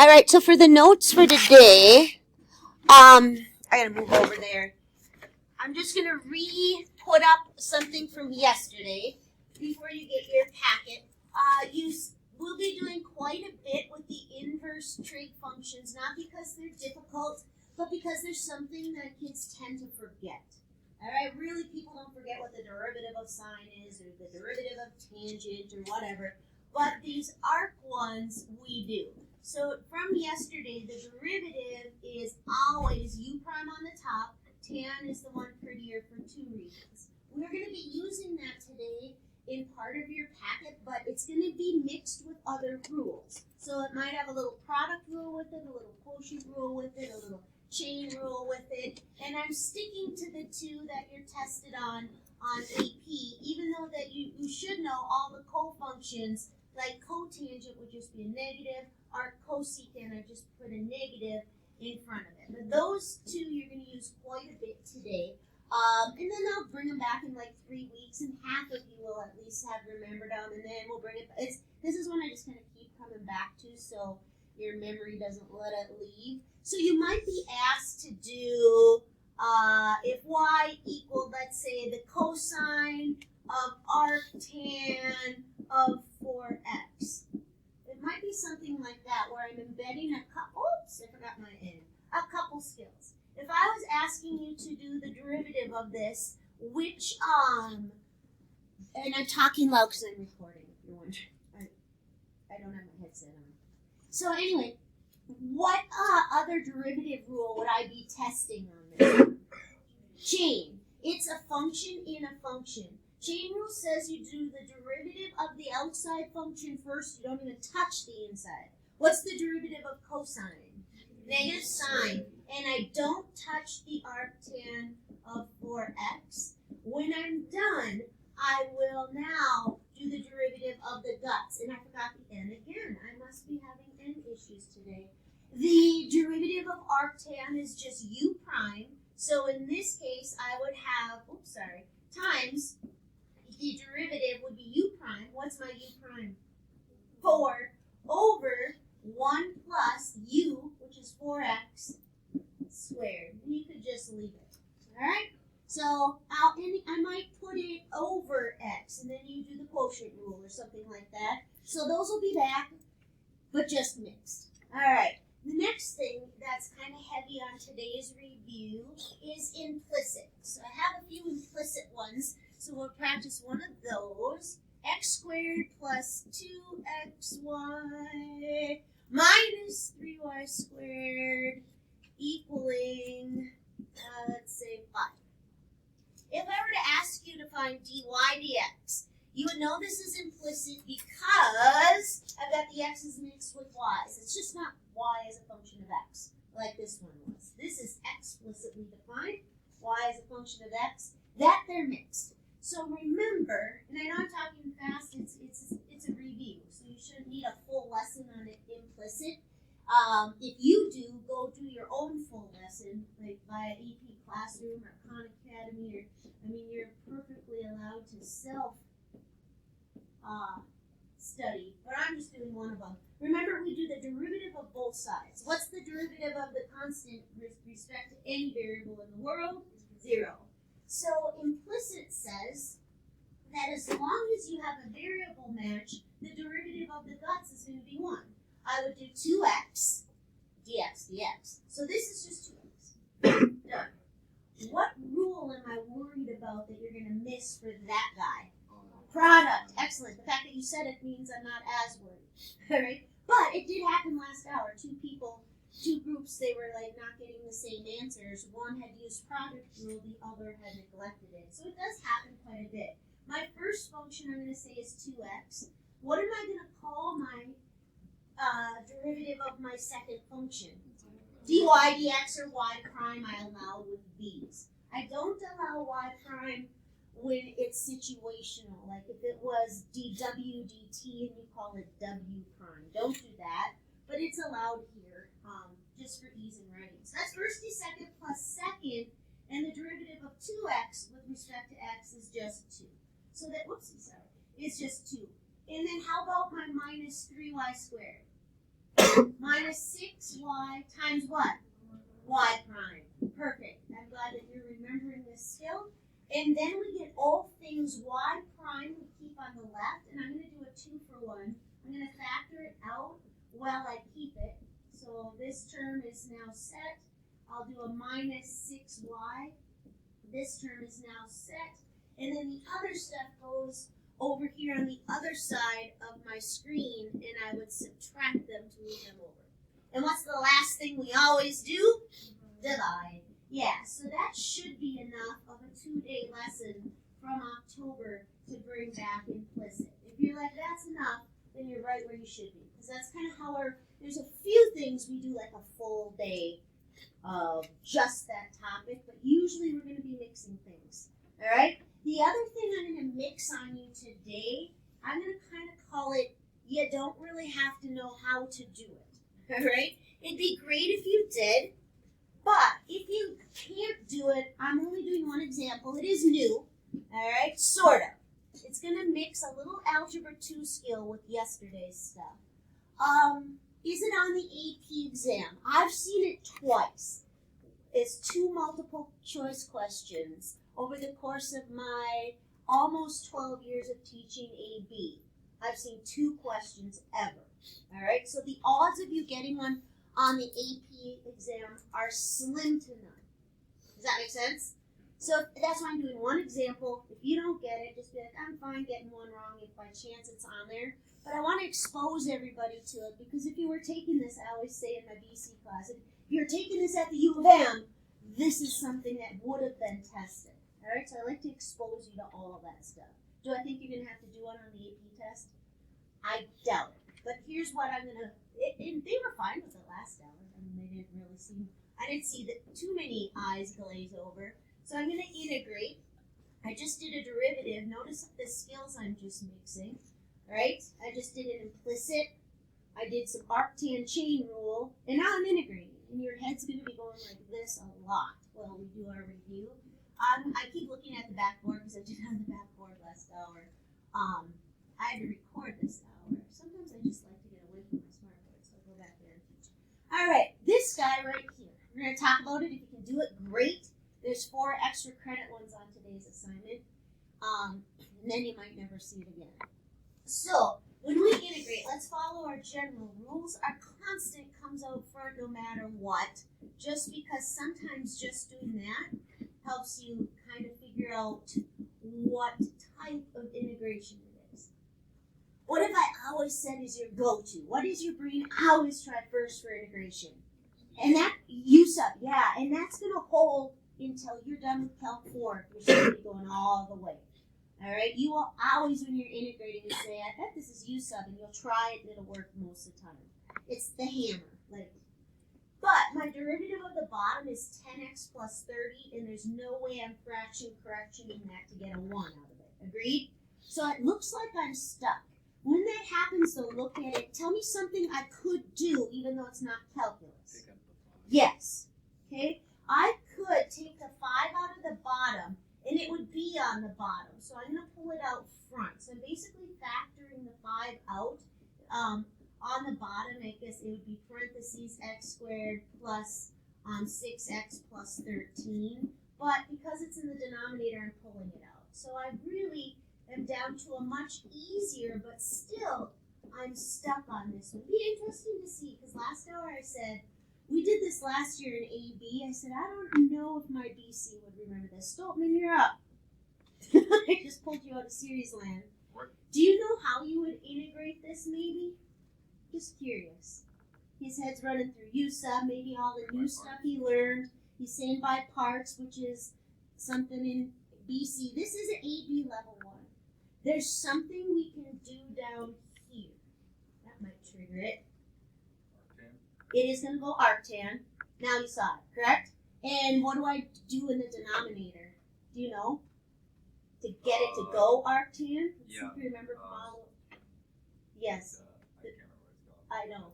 All right, so for the notes for today, I gotta move over there. I'm just gonna put up something from yesterday before you get your packet. We'll be doing quite a bit with the inverse trig functions, not because they're difficult, but because there's something that kids tend to forget. All right, really, people don't forget what the derivative of sine is, or the derivative of tangent, or whatever. But these arc ones, we do. So from yesterday, the derivative is always u prime on the top. Tan is the one prettier for two reasons. We're going to be using that today in part of your packet, but it's going to be mixed with other rules. So it might have a little product rule with it, a little quotient rule with it, a little chain rule with it, and I'm sticking to the two that you're tested on AP, even though that you should know all the cofunctions, like cotangent would just be a negative, arc cosecant, I just put a negative in front of it. But those two you're going to use quite a bit today. And then I'll bring them back in like 3 weeks, and half of you will at least have remembered them, and then we'll bring it. This is one I just kind of keep coming back to, so your memory doesn't let it leave. So you might be asked to do if y equaled, let's say, the cosine of arctan of 4x. It might be something like that, where I'm embedding a couple. Oops, I forgot my N. A couple skills. If I was asking you to do the derivative of this, which, and I'm talking loud because I'm recording, if you're wondering. I don't have my headset on. So anyway, what other derivative rule would I be testing on this? Chain. It's a function in a function. Chain rule says you do the derivative of the outside function first. You don't even touch the inside. What's the derivative of cosine? Negative sine. And I don't touch the arctan of 4x. When I'm done, I will now do the derivative of the guts. And I forgot the n again. I must be having n issues today. The derivative of arctan is just u prime. So in this case, I would have, times the derivative would be u prime. What's my u prime? 4 over 1 plus u, which is 4x squared. And you could just leave it. All right? So I might put it over x, and then you do the quotient rule or something like that. So those will be back, but just mixed. All right. The next thing that's kind of heavy on today's review is implicit. So I have a few implicit ones. So we'll practice one of those. X squared plus 2xy minus 3y squared equaling, let's say, 5. If I were to ask you to find dy dx, you would know this is implicit because I've got the x's mixed with y's. It's just not y as a function of x, like this one was. This is explicitly defined, y as a function of x, that they're mixed. So remember, and I know I'm talking fast, it's a review, so you shouldn't need a full lesson on it implicit. If you do, go do your own full lesson, like via AP Classroom or Khan Academy, you're perfectly allowed to self-study, but I'm just doing one of them. Remember, we do the derivative of both sides. What's the derivative of the constant with respect to any variable in the world? 0. So implicit says that as long as you have a variable match, the derivative of the guts is going to be 1. I would do 2x dx. So this is just 2x. Done. What rule am I worried about that you're going to miss for that guy? Product. Excellent. The fact that you said it means I'm not as worried. All right. But it did happen last hour. Two groups, they were like not getting the same answers. One had used product rule, the other had neglected it. So it does happen quite a bit. My first function I'm going to say is 2x. What am I going to call my derivative of my second function? dy dx or y prime I allow with these. I don't allow y prime when it's situational, like if it was dw dt and you call it w prime. Don't do that, but it's allowed here just for ease in writing. So that's first d second plus second, and the derivative of 2x with respect to x is just 2. So that, it's just 2. And then how about my minus 3y squared? minus 6y times what? Y prime. Perfect. I'm glad that you're remembering this still. And then we get all things y prime we keep on the left, and I'm going to do a 2 for 1. I'm going to factor it out while I keep it. So this term is now set. I'll do a minus 6y. This term is now set. And then the other stuff goes over here on the other side of my screen, and I would subtract them to move them over. And what's the last thing we always do? Divide. Yeah, so that should be enough of a 2-day lesson from October to bring back implicit. If you're like, that's enough, then you're right where you should be. Because that's kind of how there's a few things we do like a full day of just that topic, but usually we're going to be mixing things. All right? The other thing I'm going to mix on you today, I'm going to kind of call it, you don't really have to know how to do it. All right? It'd be great if you did, but if you can't do it, I'm only doing one example. It is new. All right? Sort of. It's going to mix a little Algebra 2 skill with yesterday's stuff. Is it on the AP exam? I've seen it twice. It's 2 multiple choice questions over the course of my almost 12 years of teaching AB. I've seen 2 questions ever. All right, so the odds of you getting one on the AP exam are slim to none. Does that make sense? So that's why I'm doing one example. If you don't get it, just be like, I'm fine getting one wrong if by chance it's on there. But I want to expose everybody to it, because if you were taking this, I always say in my BC class, if you're taking this at the U of M, this is something that would have been tested. All right, so I like to expose you to all of that stuff. Do I think you're going to have to do one on the AP test? I doubt it. But here's what I'm going to, and they were fine with it last hour. I mean, they didn't really seem, I didn't see too many eyes glaze over. So I'm going to integrate. I just did a derivative. Notice the skills I'm just mixing. Right? I just did an implicit. I did some arctan chain rule, and now I'm integrating. And your head's going to be going like this a lot while we do our review. I keep looking at the backboard because I did it on the backboard last hour. I had to record this hour. Sometimes I just like to get away from my smartboard, so I'll go back there and teach. All right, this guy right here. We're going to talk about it. If you can do it, great. There's 4 extra credit ones on today's assignment. And then you might never see it again. So, when we integrate, let's follow our general rules. Our constant comes out front no matter what, just because sometimes just doing that helps you kind of figure out what type of integration it is. What if I always said is your go-to? What does your brain always try first for integration? And that, USUP, yeah, and that's going to hold until you're done with Calc 4 if you're supposed to be going all the way. All right, you will always, when you're integrating, and say, I bet this is USUB, and you'll try it, and it'll work most of the time. It's the hammer. But my derivative of the bottom is 10x plus 30, and there's no way I'm fraction correcting that to get a 1 out of it. Agreed? So it looks like I'm stuck. When that happens, though, look at it. Tell me something I could do, even though it's not calculus. Yes. Okay? I could take the 5 out of the bottom, and it would be on the bottom. So I'm going to pull it out front. So I'm basically factoring the 5 out. On the bottom, I guess it would be parentheses x squared plus 6x plus 13. But because it's in the denominator, I'm pulling it out. So I really am down to a much easier, but still I'm stuck on this one. It'd be interesting to see, because last hour I said, we did this last year in AB. I said, I don't know if my BC would remember this. Stoltman, you're up. I just pulled you out of series land. What? Do you know how you would integrate this, maybe? Just curious. His head's running through USUB, maybe all the new stuff he learned. He's saying by parts, which is something in BC. This is an AB level 1. There's something we can do down here. That might trigger it. It is going to go arctan. Now you saw it, correct? And what do I do in the denominator? Do you know? To get it to go arctan? Yeah. See if you remember from all. Yes. I can't remember what it's called. I know.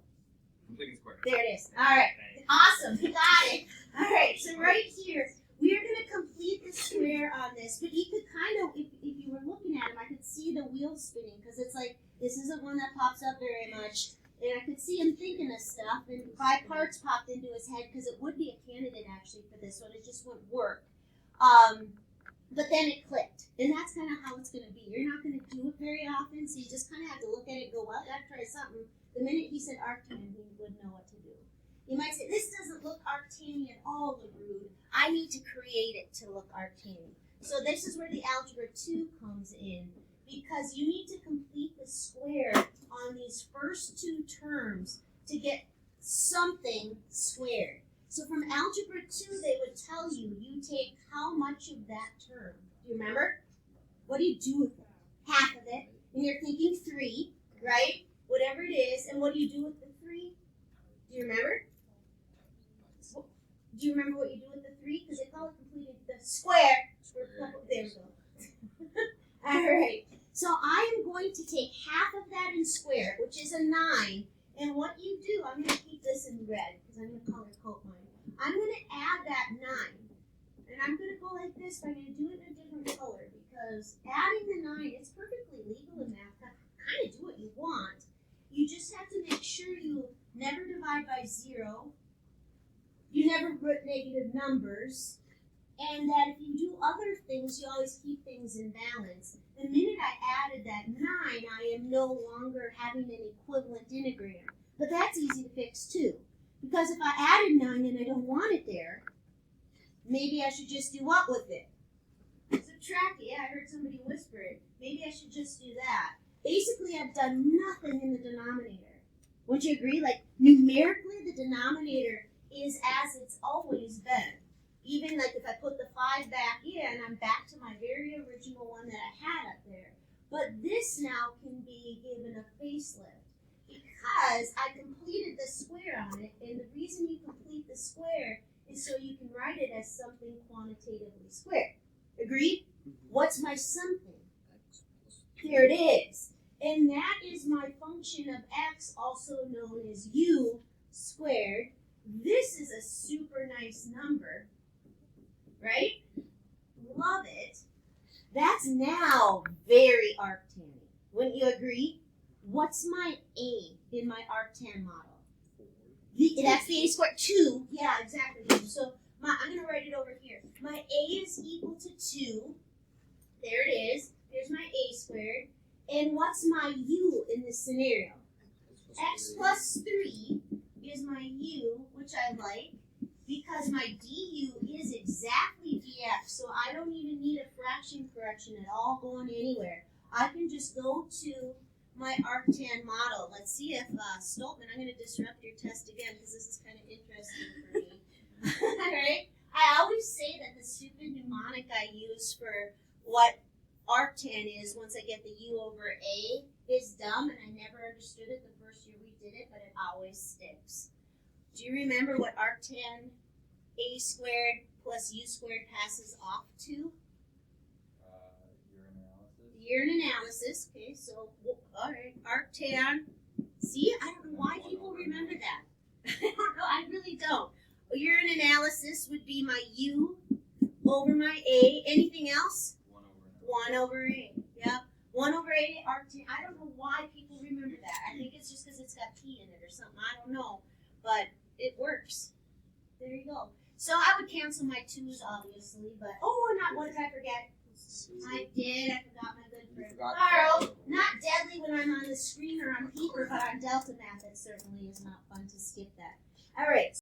Completing square. There it is. All right. Awesome. You got it. All right. So right here, we are going to complete the square on this. But you could kind of, if you were looking at him, I could see the wheels spinning, because it's like, this isn't one that pops up very much. And I could see him thinking of stuff, and 5 parts popped into his head because it would be a candidate actually for this one. It just wouldn't work. But then it clicked, and that's kind of how it's going to be. You're not going to do it very often, so you just kind of have to look at it and go, well, I got to try something. The minute he said arctan, he would know what to do. You might say, this doesn't look arctan at all, LaRude. I need to create it to look arctan. So this is where the Algebra 2 comes in, because you need to complete the square on these first 2 terms to get something squared. So from Algebra 2, they would tell you, you take how much of that term. Do you remember? What do you do with it? Half of it. And you're thinking 3, right? Whatever it is. And what do you do with the 3? Do you remember? Do you remember what you do with the 3? Because they call it completed the square. There we go. All right. So I am going to take half of that and square it, which is a 9. And what you do, I'm going to keep this in red because I'm going to color code mine. I'm going to add that 9. And I'm going to go like this, but I'm going to do it in a different color because adding the 9 is perfectly legal in math. Kind of do what you want. You just have to make sure you never divide by 0. You never put negative numbers. And that if you do other things, you always keep things in balance. The minute I added that 9, I am no longer having an equivalent integrator. But that's easy to fix too. Because if I added 9 and I don't want it there, maybe I should just do what with it? Subtract it. Yeah, I heard somebody whisper it. Maybe I should just do that. Basically, I've done nothing in the denominator. Wouldn't you agree? Like, numerically, the denominator is as it's always been. Even like if I put the 5 back in, I'm back to my very original one that I had up there. But this now can be given a facelift because I completed the square on it, and the reason you complete the square is so you can write it as something quantitatively squared. Agreed? What's my something? Here it is. And that is my function of x, also known as u squared. This is a super nice number. Right? Love it. That's now very arctan. Wouldn't you agree? What's my a in my arctan model? That's the a squared. 2. Yeah, exactly. So I'm going to write it over here. My a is equal to 2. There it is. There's my a squared. And what's my u in this scenario? X plus 3 is my u, which I like. Because my du is exactly dx, so I don't even need a fraction correction at all going anywhere. I can just go to my arctan model. Let's see if Stoltman, I'm going to disrupt your test again because this is kind of interesting for me. All right? I always say that the stupid mnemonic I use for what arctan is once I get the u over a is dumb, and I never understood it the first year we did it, but it always sticks. Do you remember what arctan a squared plus u squared passes off to? Urine analysis. Okay, so, all right, arctan. See, I don't know why people remember that. I don't know, I really don't. Urine analysis would be my u over my a. Anything else? 1 over a. Yep. 1 over a arctan. I don't know why people remember that. I think it's just because it's got p in it or something. I don't know. But it works. There you go. So I would cancel my 2's, obviously, but what did I forget? I did. I forgot my good friend Carl. Not deadly when I'm on the screen or on paper, but on Delta Math, it certainly is not fun to skip that. All right.